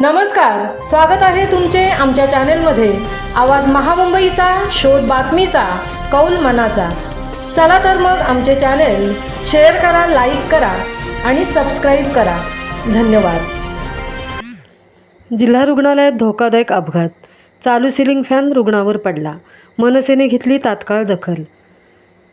नमस्कार, स्वागत आहे तुमचे आमच्या चॅनेलमध्ये। आवाज महामुंबईचा, शोध बातमीचा, कौल मनाचा। चला तर मग आमचे चॅनेल शेअर करा, लाईक करा आणि सबस्क्राईब करा। धन्यवाद। जिल्हा रुग्णालयात धोकादायक अपघात, चालू सिलिंग फॅन रुग्णावर पडला, मनसेने घेतली तात्काळ दखल।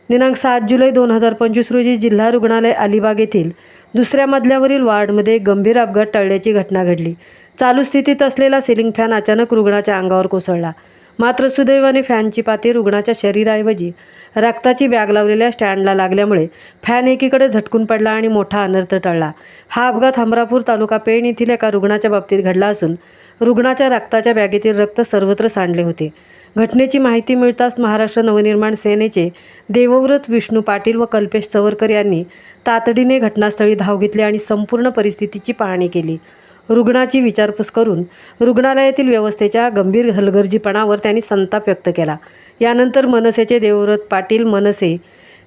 दिनांक 7 जुलै 2025 रोजी जिल्हा रुग्णालय अलिबाग येथील दुसऱ्या मजल्यावरील वार्डमध्ये गंभीर अपघात टळल्याची घटना घडली। चालू स्थितीत असलेला सिलिंग फॅन अचानक रुग्णाच्या अंगावर कोसळला, मात्र सुदैवाने फॅनची पाती रुग्णाच्या शरीराऐवजी रक्ताची बॅग लावलेल्या स्टँडला लागल्यामुळे फॅन एकीकडे झटकून पडला आणि मोठा अनर्थ टळला। हा अपघात हमरापूर तालुका पेण येथील एका रुग्णाच्या बाबतीत घडला असून रुग्णाच्या रक्ताच्या बॅगेतील रक्त सर्वत्र सांडले होते। घटनेची माहिती मिळताच महाराष्ट्र नवनिर्माण सेनेचे देवव्रत विष्णू पाटील व कल्पेश चवरकर यांनी तातडीने घटनास्थळी धाव घेतली आणि संपूर्ण परिस्थितीची पाहणी केली। रुग्णाची विचारपूस करून रुग्णालयातील व्यवस्थेच्या गंभीर हलगर्जीपणावर त्यांनी संताप व्यक्त केला। यानंतर मनसेचे देवव्रत पाटील, मनसे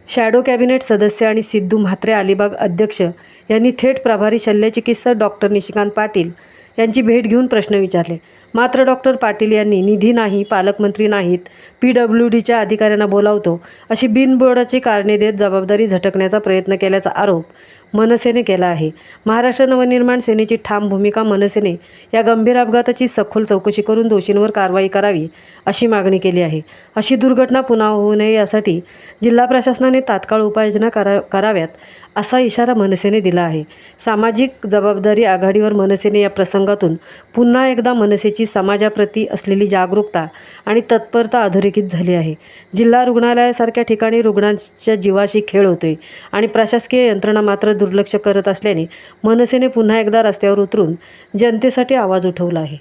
शॅडो कॅबिनेट सदस्य आणि सिद्धू म्हात्रे अलिबाग अध्यक्ष यांनी थेट प्रभारी शल्यचिकित्सक डॉक्टर निशिकांत पाटील यांची भेट घेऊन प्रश्न विचारले। मात्र डॉक्टर पाटील यांनी निधी नाही, पालकमंत्री नाहीत, PWDच्या अधिकाऱ्यांना बोलावतो अशी बिनबुडाची कारणे देत जबाबदारी झटकण्याचा प्रयत्न केल्याचा आरोप मनसेने केला आहे। महाराष्ट्र नवनिर्माण सेनेची ठाम भूमिका, मनसेने या गंभीर अपघाताची सखोल चौकशी करून दोषींवर कारवाई करावी अशी मागणी केली आहे। अशी दुर्घटना पुन्हा होऊ नये यासाठी जिल्हा प्रशासनाने तात्काळ उपाययोजना कराव्यात असा इशारा मनसेने दिला आहे। सामाजिक जबाबदारी आघाडीवर मनसेने या प्रसंगातून पुन्हा एकदा मनसेची समाजाप्रती असलेली जागरूकता आणि तत्परता अधोरेखित झाली आहे। जिल्हा रुग्णालयासारख्या ठिकाणी रुग्णांच्या जीवाशी खेळ होतोय आणि प्रशासकीय यंत्रणा मात्र दुर्लक्ष करत असल्याने मनसेने पुन्हा एकदा रस्त्यावर उतरून जनतेसाठी आवाज उठवला आहे।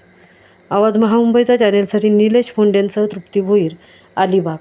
आवाज महामुंबईचा चॅनेलसाठी निलेश फोंडेंसह तृप्ती भोईर, अलिबाग।